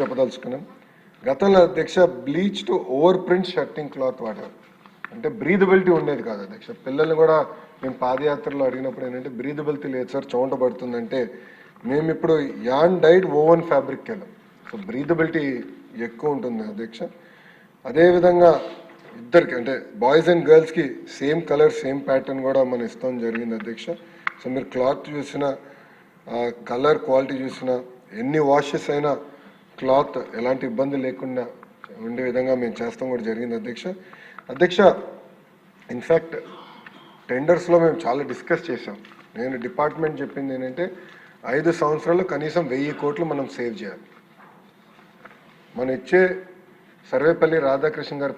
చెప్పదలుచుకున్నాం. గతంలో అధ్యక్ష bleach to over print shirting cloth వాడారు. అంటే బ్రీదబిలిటీ ఉండేది కాదు అధ్యక్ష. పిల్లల్ని కూడా మేము పాదయాత్రలో అడిగినప్పుడు ఏంటంటే బ్రీదబిలిటీ లేదు సార్, చెమట పడుతుందంటే మేము ఇప్పుడు యాన్ డైడ్ ఓవెన్ ఫ్యాబ్రిక్ వెళ్ళాం. సో బ్రీదబిలిటీ ఎక్కువ ఉంటుంది అధ్యక్ష. అదేవిధంగా ఇద్దరికి అంటే బాయ్స్ అండ్ గర్ల్స్కి సేమ్ కలర్ సేమ్ ప్యాటర్న్ కూడా మనం ఇస్తాం జరిగింది అధ్యక్ష. సో మీరు క్లాత్ చూసిన కలర్ క్వాలిటీ చూసిన ఎన్ని వాషెస్ అయినా క్లాత్ ఎలాంటి ఇబ్బంది లేకుండా ఉండే విధంగా మేము చేస్తాం కూడా జరిగింది అధ్యక్ష. ఇన్ఫ్యాక్ట్ టెండర్స్లో మేము చాలా డిస్కస్ చేసాం. నేను డిపార్ట్మెంట్ చెప్పింది ఏంటంటే 5 సంవత్సరాల్లో కనీసం 1000 కోట్లు మనం సేవ్ చేయాలి. మనం ఇచ్చే సర్వేపల్లి రాధాకృష్ణ గారి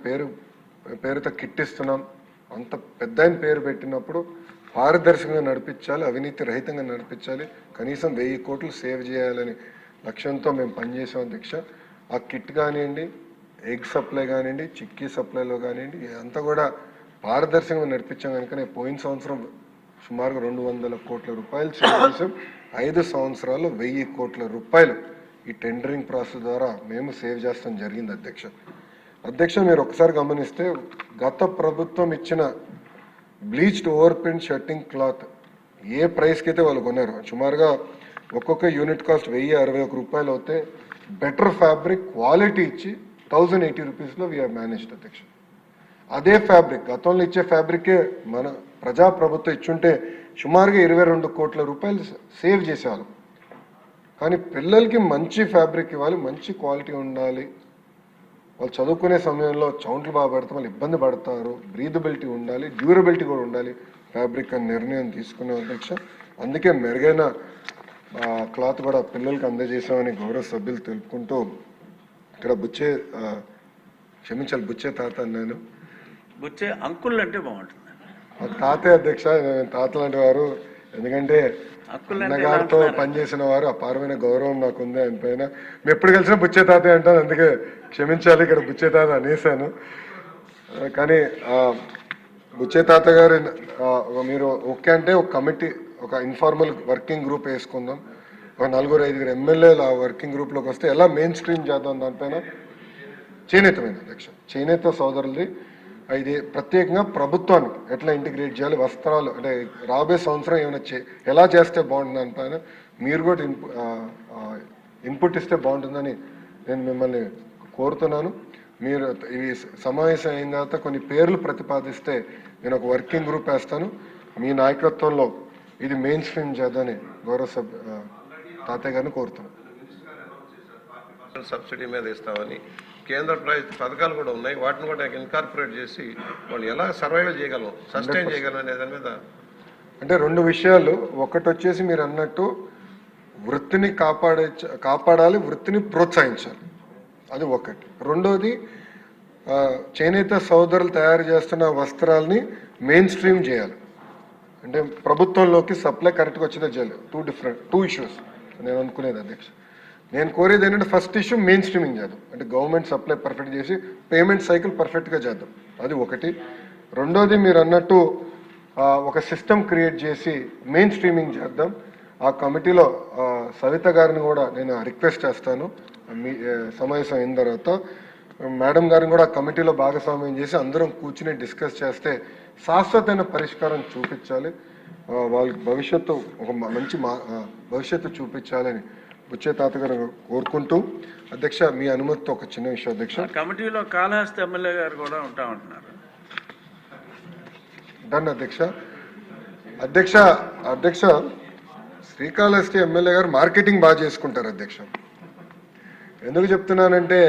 పేరుతో కిట్ ఇస్తున్నాం. అంత పెద్ద పేరు పెట్టినప్పుడు పారదర్శకంగా నడిపించాలి, అవినీతి రహితంగా నడిపించాలి, కనీసం 1000 కోట్లు సేవ్ చేయాలని లక్ష్యంతో మేము పనిచేసాం అధ్యక్ష. ఆ కిట్ కానివ్వండి, ఎగ్ సప్లై కానివ్వండి, చిక్కీ సప్లైలో కానివ్వండి, ఇదంతా కూడా పారదర్శకంగా నడిపించాం కనుకనే పోయిన సంవత్సరం సుమారుగా 200 కోట్ల రూపాయలు సేవ్ చేసాం. 5 సంవత్సరాల్లో 1000 కోట్ల రూపాయలు ఈ టెండరింగ్ ప్రాసెస్ ద్వారా మేము సేవ్ చేస్తాం జరిగింది అధ్యక్ష. మీరు ఒకసారి గమనిస్తే గత ప్రభుత్వం ఇచ్చిన bleached over print shirting cloth ఏ ప్రైస్కి అయితే వాళ్ళు కొన్నారు, సుమారుగా ఒక్కొక్క యూనిట్ కాస్ట్ 1061 రూపాయలు అవుతే బెటర్ ఫ్యాబ్రిక్ క్వాలిటీ ఇచ్చి 1080 రూపీస్లో వీఆర్ మేనేజ్డ్ అధ్యక్ష. అదే ఫ్యాబ్రిక్ గతంలో ఇచ్చే ఫ్యాబ్రికే మన ప్రజాప్రభుత్వం ఇచ్చుంటే సుమారుగా 22 కోట్ల రూపాయలు సేవ్ చేసేవాళ్ళం. కానీ పిల్లలకి మంచి ఫ్యాబ్రిక్ ఇవ్వాలి, మంచి క్వాలిటీ ఉండాలి, వాళ్ళు చదువుకునే సమయంలో చౌంట్లు బాగా పడతాం, వాళ్ళు ఇబ్బంది పడతారు, బ్రీదబిలిటీ ఉండాలి, డ్యూరబిలిటీ కూడా ఉండాలి ఫ్యాబ్రిక్ అని నిర్ణయం తీసుకునే అధ్యక్ష. అందుకే మెరుగైన క్లాత్ కూడా పిల్లలకి అందజేసామని గౌరవ సభ్యులు తెలుపుకుంటూ ఇక్కడ బుచ్చే తాత అన్నాను. బుచ్చే అంకుల్ అంటే బాగుంటుంది. తాతే అధ్యక్ష, తాత లాంటి వారు, ఎందుకంటే అన్నగారితో పనిచేసిన వారు, అపారమైన గౌరవం నాకు ఉంది ఆయన పైన. మేము ఎప్పుడు కలిసినా బుచ్చే తాతే అంటాను, అందుకే క్షమించాలి ఇక్కడ బుచ్చే తాత అనేసాను. కానీ బుచ్చే తాత గారు మీరు ఓకే అంటే ఒక కమిటీ, ఒక ఇన్ఫార్మల్ వర్కింగ్ గ్రూప్ వేసుకుందాం, ఒక 4-5 ఎమ్మెల్యేలు ఆ వర్కింగ్ గ్రూప్లోకి వస్తే ఎలా మెయిన్ స్ట్రీమ్ చేద్దాం దానిపైన చేనేతమైన అధ్యక్ష. చేనేత సోదరులది ఇది ప్రత్యేకంగా ప్రభుత్వానికి ఎట్లా ఇంటిగ్రేట్ చేయాలి, వస్త్రాలు అంటే రాబోయే సంవత్సరం ఏమైనా ఎలా చేస్తే బాగుంటుంది దానిపైన మీరు కూడా ఇన్పుట్ ఇస్తే బాగుంటుందని నేను మిమ్మల్ని కోరుతున్నాను. మీరు ఇవి సమావేశం అయిన తర్వాత కొన్ని పేర్లు ప్రతిపాదిస్తే నేను ఒక వర్కింగ్ గ్రూప్ వేస్తాను. మీ నాయకత్వంలో ఇది మెయిన్ స్ట్రీమ్ చేద్దని గౌరవ తాతయ్య గారిని కోరుతున్నాను. సబ్సిడీ మీద ఇస్తామని కేంద్ర పథకాలు కూడా ఉన్నాయి, వాటిని కూడా ఇన్కార్పొరేట్ చేసి వాళ్ళు ఎలా సర్వైవ్ చేయగలం, సస్టైన్ చేయగలం అనే దాని మీద అంటే 2 విషయాలు. ఒకటి వచ్చేసి మీరు అన్నట్టు వృత్తిని కాపాడాలి, వృత్తిని ప్రోత్సహించాలి, అది ఒకటి. రెండోది చేనేత సోదరులు తయారు చేస్తున్న వస్త్రాలని మెయిన్ స్ట్రీమ్ చేయాలి, అంటే ప్రభుత్వంలోకి సప్లై కరెక్ట్గా వచ్చేదే చేయాలి. 2 ఇష్యూస్ నేను అనుకునేది అధ్యక్ష. నేను కోరేది ఏంటంటే ఫస్ట్ ఇష్యూ మెయిన్ స్ట్రీమింగ్ చేద్దాం, అంటే గవర్నమెంట్ సప్లై పర్ఫెక్ట్ చేసి పేమెంట్ సైకిల్ పర్ఫెక్ట్గా చేద్దాం, అది ఒకటి. రెండోది మీరు అన్నట్టు ఒక సిస్టమ్ క్రియేట్ చేసి మెయిన్ స్ట్రీమింగ్ చేద్దాం. ఆ కమిటీలో సవిత గారిని కూడా నేను రిక్వెస్ట్ చేస్తాను, మీ సమావేశం అయిన తర్వాత మేడం గారిని కూడా ఆ కమిటీలో భాగస్వామ్యం చేసి అందరం కూర్చుని డిస్కస్ చేస్తే శాశ్వతమైన పరిష్కారం చూపించాలి, వాళ్ళకి భవిష్యత్తు ఒక మంచి భవిష్యత్తు చూపించాలని బుచ్చే తాత గారు కోరుకుంటూ అధ్యక్ష మీ అనుమతితో ఒక చిన్న విషయం అధ్యక్ష. కమిటీలో కాళహస్తి ఎమ్మెల్యే గారు కూడా ఉంటా ఉంటున్నారు. డన్ అధ్యక్ష శ్రీకాళహస్తి ఎమ్మెల్యే గారు మార్కెటింగ్ బాగా చేసుకుంటారు అధ్యక్ష. ఎందుకు చెప్తున్నానంటే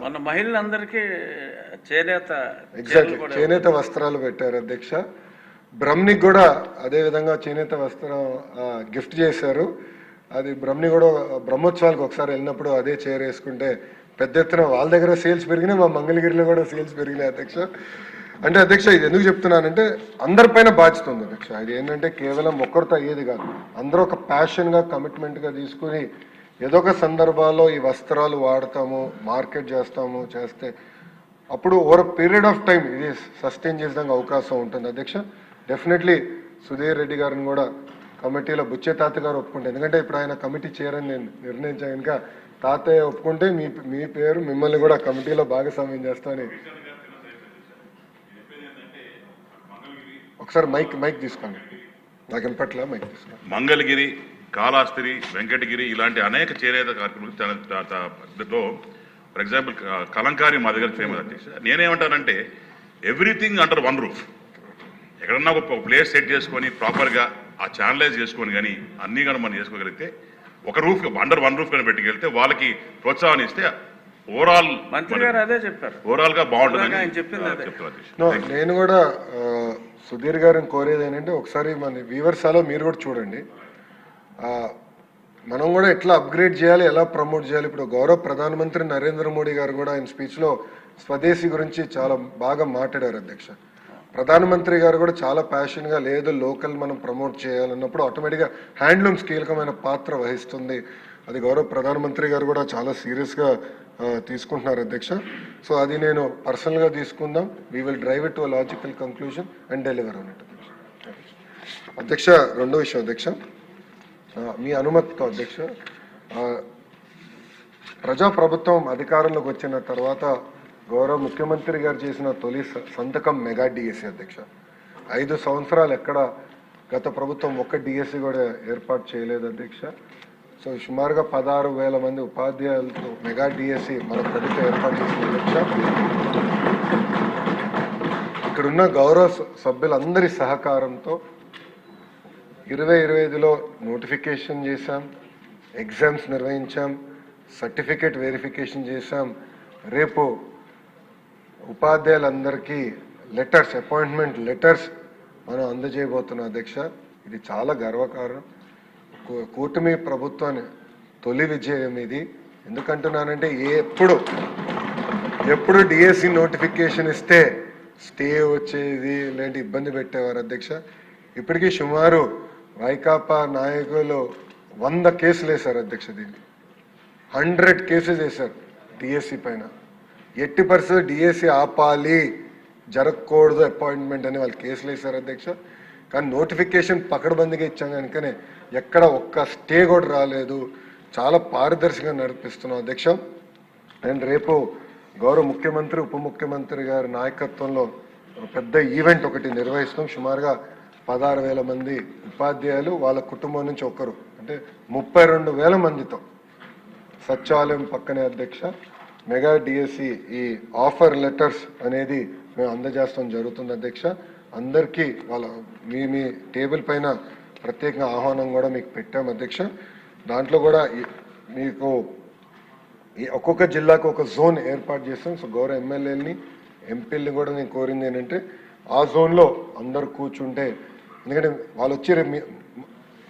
మన మహిళలందరికీ చేనేత వస్త్రాలు పెట్టారు అధ్యక్ష. బ్రహ్మణికి కూడా అదే విధంగా చేనేత వస్త్రం గిఫ్ట్ చేశారు. అది బ్రహ్మణి కూడా బ్రహ్మోత్సవాలకు ఒకసారి వెళ్ళినప్పుడు అదే చీర వేసుకుంటే పెద్ద ఎత్తున వాళ్ళ దగ్గర సేల్స్ పెరిగినాయి, మా మంగళగిరిలో కూడా సేల్స్ పెరిగినాయి అధ్యక్ష. అంటే అధ్యక్ష ఇది ఎందుకు చెప్తున్నానంటే అందరిపైన బాధ్యత ఉంది అధ్యక్ష. ఇది ఏంటంటే కేవలం ఒక్కరితో అయ్యేది కాదు, అందరూ ఒక ప్యాషన్గా కమిట్మెంట్గా తీసుకుని ఏదో ఒక సందర్భాల్లో ఈ వస్త్రాలు వాడతాము, మార్కెట్ చేస్తే అప్పుడు ఓవర్ పీరియడ్ ఆఫ్ టైం ఇది సస్టైన్ చేసేందుకు అవకాశం ఉంటుంది అధ్యక్ష. డెఫినెట్లీ సుధీర్ రెడ్డి గారిని కూడా కమిటీలో బుచ్చే తాత గారు ఒప్పుకుంటే, ఎందుకంటే ఇప్పుడు ఆయన కమిటీ చేరని నేను నిర్ణయించాను కనుక తాతయ్య ఒప్పుకుంటే మీ పేరు మిమ్మల్ని కూడా కమిటీలో భాగస్వామ్యం చేస్తామని. ఒకసారి మైక్ తీసుకోండి, నాకు వినపట్ల, మైక్ తీసుకోండి. మంగళగిరి, కాళహస్తి, వెంకటగిరి ఇలాంటి అనేక చేనేత కార్యక్రమాలు ఫర్ ఎగ్జాంపుల్ కలంకారీ మా దగ్గర ఫేమస్ అధ్యక్ష. నేనేమంటానంటే ఎవ్రీథింగ్ అండర్ వన్ రూఫ్. ఎక్కడన్నా ఒక ప్లేస్ సెట్ చేసుకొని ప్రాపర్గా ఆ ఛానలైజ్ చేసుకొని కానీ అన్నీ కానీ మనం చేసుకోగలిగితే ఒక రూఫ్ అండర్ వన్ రూఫ్ కానీ పెట్టుకెళ్తే వాళ్ళకి ప్రోత్సాహం ఇస్తే ఓవరాల్ మంత్రి గారు అదే చెప్పారు, ఓవరాల్ గా బాగుంటుందని చెప్పింది. నేను కూడా సుధీర్ గారిని కోరేది ఏంటంటే ఒకసారి మన వీవర్సాలో మీరు కూడా చూడండి, మనం కూడా ఎట్లా అప్గ్రేడ్ చేయాలి, ఎలా ప్రమోట్ చేయాలి. ఇప్పుడు గౌరవ ప్రధానమంత్రి నరేంద్ర మోడీ గారు కూడా ఆయన స్పీచ్లో స్వదేశీ గురించి చాలా బాగా మాట్లాడారు అధ్యక్ష. ప్రధానమంత్రి గారు కూడా చాలా ప్యాషన్గా లేదు లోకల్ మనం ప్రమోట్ చేయాలన్నప్పుడు ఆటోమేటిక్గా హ్యాండ్లూమ్స్ కీలకమైన పాత్ర వహిస్తుంది. అది గౌరవ ప్రధానమంత్రి గారు కూడా చాలా సీరియస్గా తీసుకుంటున్నారు అధ్యక్ష. సో అది నేను పర్సనల్గా తీసుకుందాం. We will drive it to a logical conclusion and deliver on it అధ్యక్ష. రెండో విషయం అధ్యక్ష, మీ అనుమతితో అధ్యక్ష, ప్రజాప్రభుత్వం అధికారంలోకి వచ్చిన తర్వాత గౌరవ ముఖ్యమంత్రి గారు చేసిన తొలి సంతకం మెగా డిఎస్సి అధ్యక్ష. 5 సంవత్సరాలు ఎక్కడ గత ప్రభుత్వం ఒక్క డిఎస్సి కూడా ఏర్పాటు చేయలేదు అధ్యక్ష. సో సుమారుగా 16,000 మంది ఉపాధ్యాయులతో మెగా డిఎస్సి మన ప్రభుత్వం ఏర్పాటు చేసిన అధ్యక్ష. ఇక్కడున్న గౌరవ సభ్యులందరి సహకారంతో 2025లో నోటిఫికేషన్ చేశాం, ఎగ్జామ్స్ నిర్వహించాం, సర్టిఫికేట్ వెరిఫికేషన్ చేశాం. రేపు ఉపాధ్యాయులందరికీ లెటర్స్, అపాయింట్మెంట్ లెటర్స్ మనం అందజేయబోతున్నాం అధ్యక్ష. ఇది చాలా గర్వకారణం. కూటమి ప్రభుత్వాన్ని తొలి విజయం ఇది. ఎందుకంటున్నానంటే ఎప్పుడు డిఎస్సి నోటిఫికేషన్ ఇస్తే స్టే వచ్చేది, లేదంటే ఇబ్బంది పెట్టేవారు అధ్యక్ష. ఇప్పటికీ సుమారు వైకాపా నాయకులు 100 కేసులు వేశారు అధ్యక్ష. దీన్ని 100 కేసెస్ వేశారు డిఎస్సి పైన. 80% డిఎస్సి ఆపాలి, జరగకూడదు అపాయింట్మెంట్ అని వాళ్ళు కేసులు వేశారు అధ్యక్ష. కానీ నోటిఫికేషన్ పకడ్బందీగా ఇచ్చాం కనుకనే ఎక్కడ ఒక్క స్టే కూడా రాలేదు. చాలా పారదర్శకంగా నడిపిస్తున్నాం అధ్యక్ష. అండ్ రేపు గౌరవ ముఖ్యమంత్రి, ఉప ముఖ్యమంత్రి గారి నాయకత్వంలో పెద్ద ఈవెంట్ ఒకటి నిర్వహిస్తాం. సుమారుగా 16,000 మంది ఉపాధ్యాయులు వాళ్ళ కుటుంబం నుంచి ఒకరు, అంటే 32,000 మందితో సచివాలయం పక్కనే అధ్యక్ష మెగా డిఎస్సి ఈ ఆఫర్ లెటర్స్ అనేది మేము అందజేస్తాం జరుగుతుంది అధ్యక్ష. అందరికీ మీ టేబుల్ పైన ప్రత్యేకంగా ఆహ్వానం కూడా మీకు పెట్టాం అధ్యక్ష. దాంట్లో కూడా మీకు ఒక్కొక్క జిల్లాకు ఒక జోన్ ఏర్పాటు చేస్తాం. సో గౌరవ ఎమ్మెల్యేలని, ఎంపీలని కూడా నేను కోరింది ఏంటంటే ఆ జోన్లో అందరు కూర్చుంటే, ఎందుకంటే వాళ్ళు వచ్చి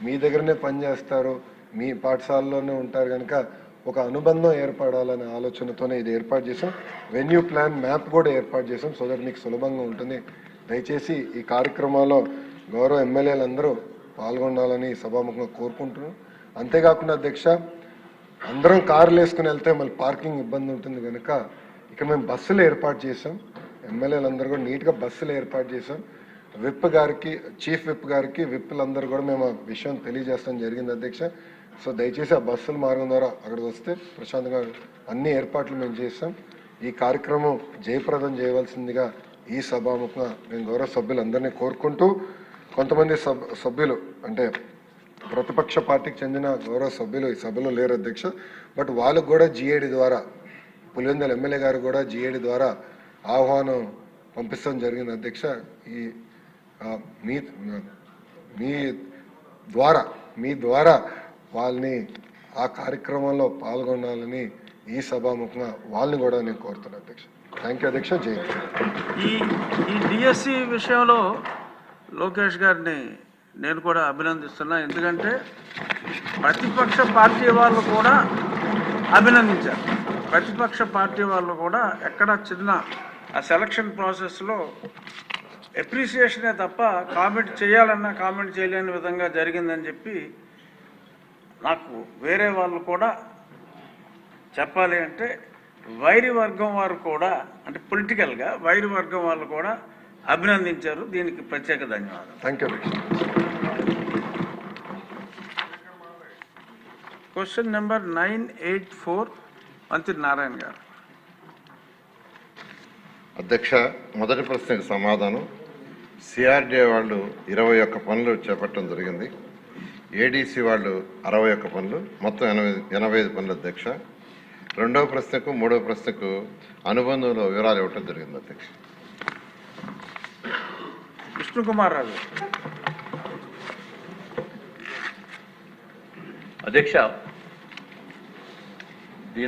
మీ దగ్గరనే పనిచేస్తారు, మీ పాఠశాలలోనే ఉంటారు కనుక ఒక అనుబంధం ఏర్పడాలనే ఆలోచనతోనే ఇది ఏర్పాటు చేసాం. వెన్యూ ప్లాన్ మ్యాప్ కూడా ఏర్పాటు చేసాం, సో దట్ మీకు సులభంగా ఉంటుంది. దయచేసి ఈ కార్యక్రమాల్లో గౌరవ ఎమ్మెల్యేలందరూ పాల్గొనాలని సభాముఖంగా కోరుకుంటున్నాం. అంతేకాకుండా అధ్యక్ష, అందరం కార్లు వేసుకుని వెళ్తే మళ్ళీ పార్కింగ్ ఇబ్బంది ఉంటుంది కనుక ఇక్కడ మేము బస్సులు ఏర్పాటు చేసాం. ఎమ్మెల్యేలందరూ కూడా నీట్గా బస్సులు ఏర్పాటు చేసాం. విప్ గారికి, చీఫ్ విప్ గారికి, విప్పులందరూ కూడా మేము ఆ విషయం తెలియజేస్తాం జరిగింది అధ్యక్ష. సో దయచేసి ఆ బస్సుల మార్గం ద్వారా అక్కడికి వస్తే ప్రశాంతంగా అన్ని ఏర్పాట్లు మేము చేస్తాం. ఈ కార్యక్రమం జయప్రదం చేయవలసిందిగా ఈ సభాముఖంగా నేను గౌరవ సభ్యులందరినీ కోరుకుంటూ, కొంతమంది సభ్యులు అంటే ప్రతిపక్ష పార్టీకి చెందిన గౌరవ సభ్యులు ఈ సభలో లేరు అధ్యక్ష. బట్ వాళ్ళకు కూడా జిఏడి ద్వారా, పులివెందుల ఎమ్మెల్యే గారు కూడా జిఏడి ద్వారా ఆహ్వానం పంపించడం జరిగింది అధ్యక్ష. ఈ మీ ద్వారా వాళ్ళని ఆ కార్యక్రమంలో పాల్గొనాలని ఈ సభాముఖంగా వాళ్ళని కూడా నేను కోరుతున్నాను అధ్యక్ష. థ్యాంక్ యూ అధ్యక్ష. జై ఈ డిఎస్సి విషయంలో లోకేష్ గారిని నేను కూడా అభినందిస్తున్నా. ఎందుకంటే ప్రతిపక్ష పార్టీ వాళ్ళు కూడా అభినందించారు. ప్రతిపక్ష పార్టీ వాళ్ళు కూడా ఎక్కడ చిన్న ఆ సెలక్షన్ ప్రాసెస్లో అప్రిసియేషనే తప్ప కామెంట్ చేయాలన్నా కామెంట్ చేయలేని విధంగా జరిగిందని చెప్పి నాకు వేరే వాళ్ళు కూడా చెప్పాలి అంటే వైరి వర్గం వారు కూడా, అంటే పొలిటికల్గా వైరి వర్గం వాళ్ళు కూడా అభినందించారు. దీనికి ప్రత్యేక ధన్యవాదాలు. Thank you. క్వశ్చన్ నెంబర్ 984 మంత్రి నారాయణ గారు. అధ్యక్ష, మొదటి ప్రశ్నకు సమాధానం. సిఆర్డీఏ వాళ్ళు 21 పనులు చేపట్టడం జరిగింది. ఏడీసీ వాళ్ళు 61 పనులు, మొత్తం 85 పనులు అధ్యక్ష. రెండవ ప్రశ్నకు మూడవ ప్రశ్నకు అనుబంధంలో వివరాలు ఇవ్వటం జరిగింది అధ్యక్ష. విష్ణుకుమార్ రాజు. అధ్యక్ష,